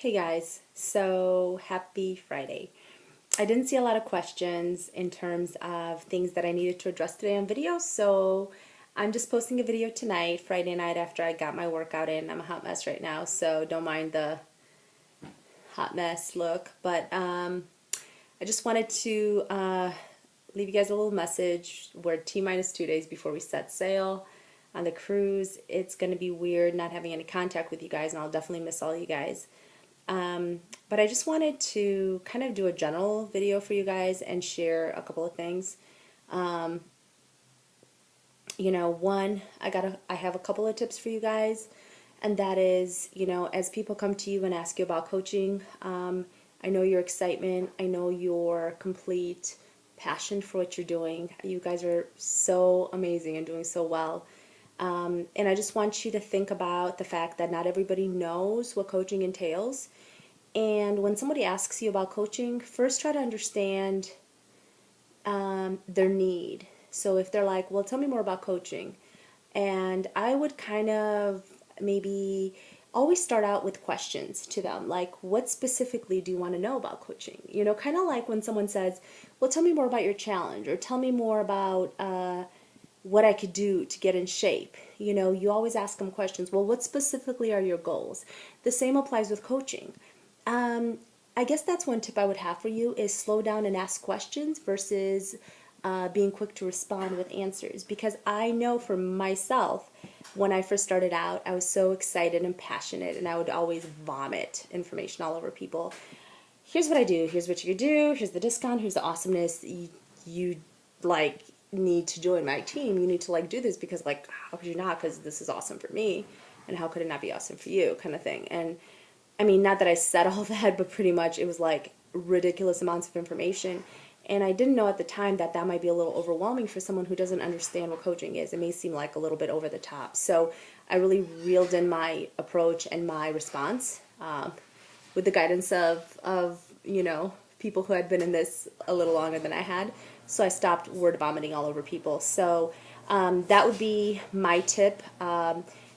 Hey guys, so happy Friday. I didn't see a lot of questions in terms of things that I needed to address today on video, so I'm just posting a video tonight, Friday night after I got my workout in. I'm a hot mess right now, so don't mind the hot mess look, but I just wanted to leave you guys a little message. We're T-minus 2 days before we set sail on the cruise. It's going to be weird not having any contact with you guys, and I'll definitely miss all you guys. But I just wanted to kind of do a general video for you guys and share a couple of things. One, I have a couple of tips for you guys, and that is, as people come to you and ask you about coaching, I know your excitement, I know your complete passion for what you're doing. You guys are so amazing and doing so well. And I just want you to think about the fact that not everybody knows what coaching entails. And when somebody asks you about coaching, first try to understand their need. So if they're like, well, tell me more about coaching. And I would kind of maybe always start out with questions to them, like, what specifically do you want to know about coaching? Kind of like when someone says, well, tell me more about your challenge, or tell me more about what I could do to get in shape. You always ask them questions. Well, what specifically are your goals? The same applies with coaching. I guess that's one tip I would have for you is slow down and ask questions versus being quick to respond with answers. Because I know for myself, when I first started out, I was so excited and passionate, and I would always vomit information all over people. Here's what I do. Here's what you could do. Here's the discount. Here's the awesomeness. You like need to join my team. You need to do this because how could you not? Because this is awesome for me, and how could it not be awesome for you? Kind of thing. And I mean, not that I said all that, but pretty much it was ridiculous amounts of information. And I didn't know at the time that that might be a little overwhelming for someone who doesn't understand what coaching is. It may seem like a little bit over the top. So I really reeled in my approach and my response with the guidance of people who had been in this a little longer than I had. So I stopped word vomiting all over people. So that would be my tip.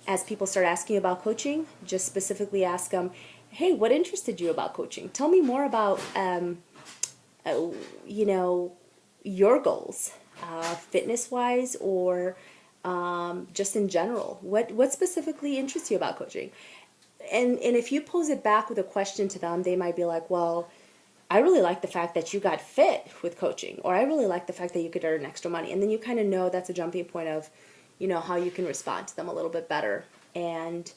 As people start asking about coaching, just specifically ask them, hey, what interested you about coaching? Tell me more about, your goals, fitness-wise or just in general. What specifically interests you about coaching? And if you pose it back with a question to them, they might be like, well, I really like the fact that you got fit with coaching, or I really like the fact that you could earn extra money. And then you kind of know that's a jumping point of, how you can respond to them a little bit better. And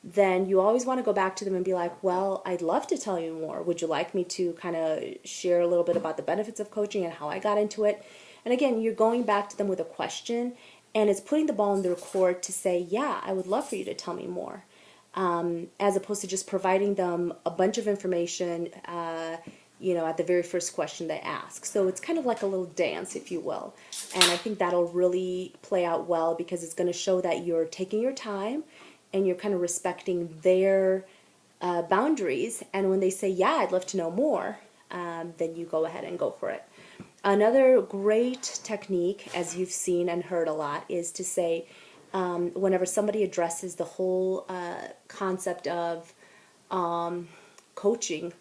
then you always want to go back to them and be like, well, I'd love to tell you more. Would you like me to kind of share a little bit about the benefits of coaching and how I got into it? And again, you're going back to them with a question, and it's putting the ball in their court to say, yeah, I would love for you to tell me more. As opposed to just providing them a bunch of information, at the very first question they ask. So it's kind of like a little dance, if you will. And I think that'll really play out well because it's going to show that you're taking your time and you're kind of respecting their boundaries. And when they say, yeah, I'd love to know more, then you go ahead and go for it. Another great technique, as you've seen and heard a lot, is to say, whenever somebody addresses the whole concept of coaching,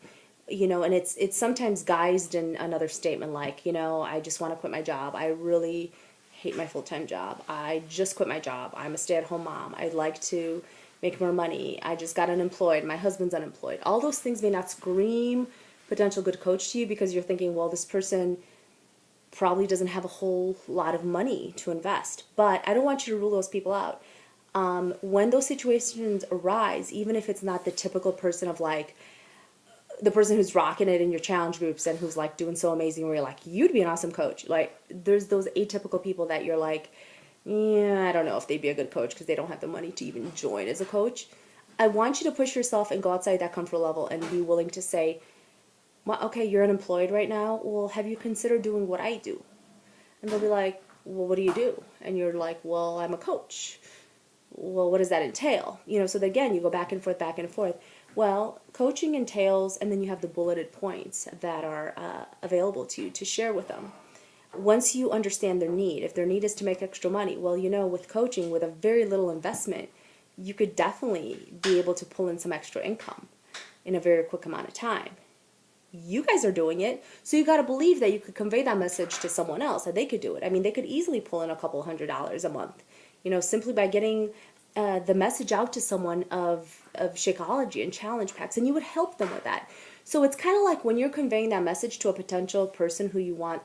and it's sometimes guised in another statement like, I just want to quit my job. I really hate my full-time job. I just quit my job. I'm a stay-at-home mom. I'd like to make more money. I just got unemployed. My husband's unemployed. All those things may not scream potential good coach to you because you're thinking, well, this person probably doesn't have a whole lot of money to invest. But I don't want you to rule those people out. When those situations arise, even if it's not the typical person of the person who's rocking it in your challenge groups and who's doing so amazing where you're like, you'd be an awesome coach. There's those atypical people that you're like, yeah, I don't know if they'd be a good coach because they don't have the money to even join as a coach. I want you to push yourself and go outside that comfort level and be willing to say, well, okay, you're unemployed right now. Well, have you considered doing what I do? And they'll be like, well, what do you do? And you're like, well, I'm a coach. Well, what does that entail? So again, you go back and forth, back and forth. Well, coaching entails, and then you have the bulleted points that are available to you to share with them. Once you understand their need, if their need is to make extra money, well, with coaching, with a very little investment, you could definitely be able to pull in some extra income. in a very quick amount of time. You guys are doing it, so you got to believe that you could convey that message to someone else, that they could do it. I mean, they could easily pull in a couple $100s a month, simply by getting the message out to someone of Shakeology and challenge packs, and you would help them with that. So it's kind of like when you're conveying that message to a potential person who you want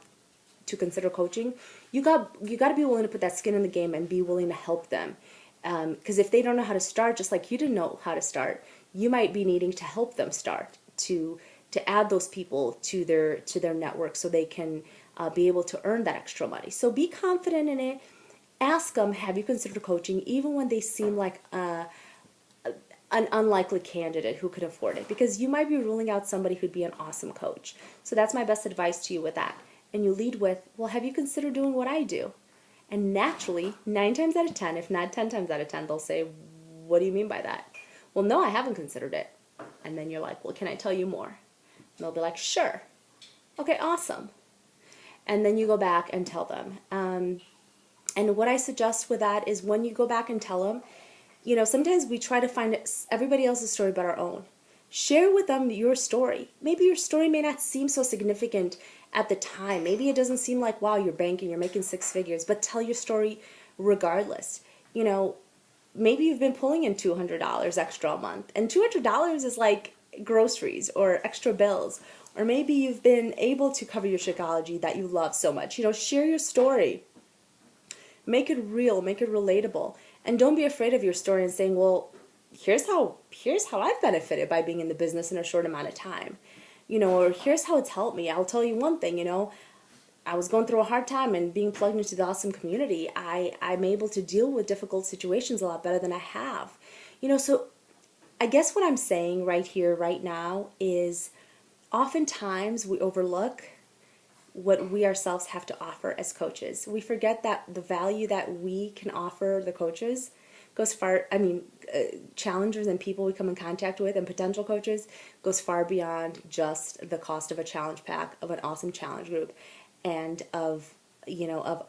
to consider coaching, you got to be willing to put that skin in the game and be willing to help them. Because if they don't know how to start, just like you didn't know how to start, you might be needing to help them start, to add those people to their network so they can be able to earn that extra money. So be confident in it. Ask them, have you considered coaching, even when they seem like an unlikely candidate who could afford it, because you might be ruling out somebody who'd be an awesome coach. So that's my best advice to you with that. And you lead with, well, have you considered doing what I do? And naturally, 9 times out of 10, if not 10 times out of 10, they'll say, what do you mean by that? Well, no, I haven't considered it. And then you're like, well, can I tell you more? And they'll be like, sure. Okay, awesome. And then you go back and tell them. And what I suggest with that is when you go back and tell them, sometimes we try to find everybody else's story but our own. Share with them your story. Maybe your story may not seem so significant at the time. Maybe it doesn't seem like, wow, you're banking, you're making 6 figures, but tell your story regardless. Maybe you've been pulling in $200 extra a month, and $200 is like groceries or extra bills. Or maybe you've been able to cover your Shakeology that you love so much. Share your story. Make it real, make it relatable. And don't be afraid of your story and saying, well, here's how I've benefited by being in the business in a short amount of time. Or here's how it's helped me. I'll tell you one thing, I was going through a hard time, and being plugged into the awesome community, I'm able to deal with difficult situations a lot better than I have. So I guess what I'm saying right here, right now, is oftentimes we overlook what we ourselves have to offer as coaches. We forget that the value that we can offer the coaches goes far, challengers and people we come in contact with and potential coaches goes far beyond just the cost of a challenge pack, of an awesome challenge group, and of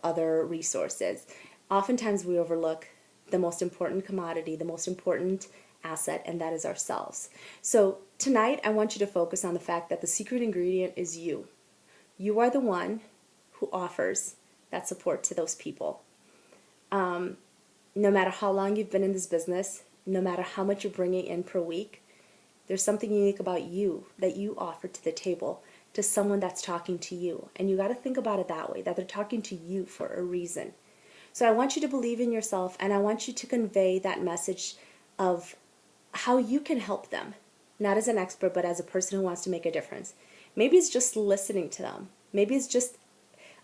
other resources. Oftentimes we overlook the most important commodity, the most important asset, and that is ourselves. So tonight I want you to focus on the fact that the secret ingredient is you. You are the one who offers that support to those people. No matter how long you've been in this business, no matter how much you're bringing in per week, there's something unique about you that you offer to the table to someone that's talking to you. And you got to think about it that way, that they're talking to you for a reason. So I want you to believe in yourself, and I want you to convey that message of how you can help them, not as an expert, but as a person who wants to make a difference. Maybe it's just listening to them. Maybe it's just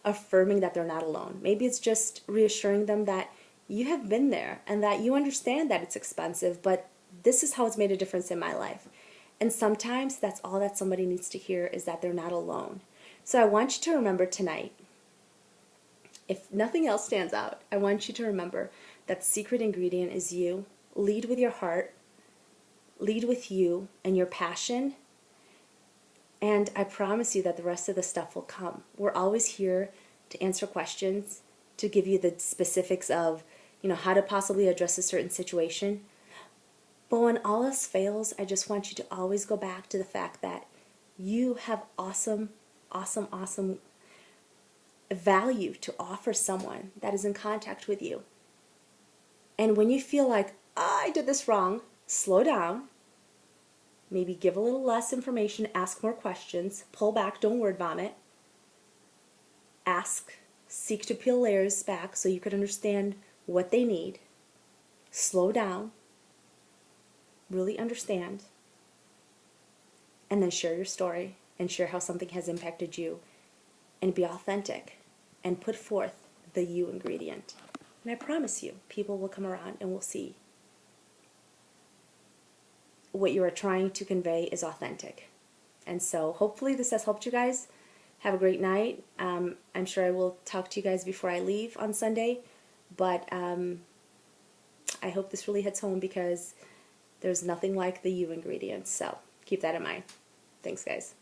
affirming that they're not alone. Maybe it's just reassuring them that you have been there and that you understand that it's expensive, but this is how it's made a difference in my life. And sometimes that's all that somebody needs to hear, is that they're not alone. So I want you to remember tonight, if nothing else stands out, I want you to remember that the secret ingredient is you. Lead with your heart. Lead with you and your passion. And I promise you that the rest of the stuff will come. We're always here to answer questions, to give you the specifics of, how to possibly address a certain situation. But when all else fails, I just want you to always go back to the fact that you have awesome, awesome, awesome value to offer someone that is in contact with you. And when you feel like, I did this wrong, slow down. Maybe give a little less information, ask more questions, pull back, don't word vomit. Ask, seek to peel layers back so you can understand what they need. Slow down, really understand, and then share your story and share how something has impacted you, and be authentic and put forth the you ingredient. And I promise you, people will come around and will see what you are trying to convey is authentic. And so hopefully this has helped you guys. Have a great night. I'm sure I will talk to you guys before I leave on Sunday, but I hope this really hits home, because there's nothing like the you ingredients. So keep that in mind. Thanks, guys.